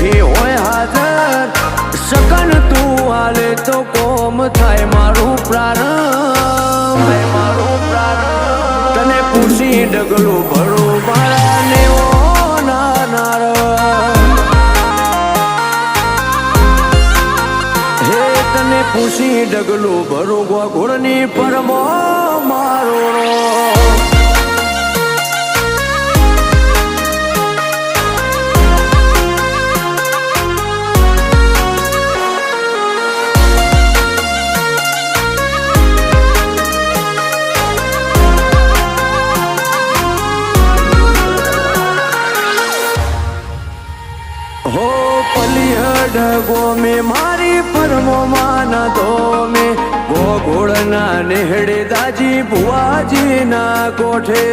એ હોય હાજર સકન તું હાલે તો કોમ થાય મારું પ્રારંભ તને પૂછી ડગલું ભરું મારા ને ઓ નાનાર હે તને પૂછી ડગલું ભરું ગોળની પરમો મારો हो पलिहडगो में मारी परमो माना दो में वो घोड़ना नेहड़े दाजी बुआजी ना कोठे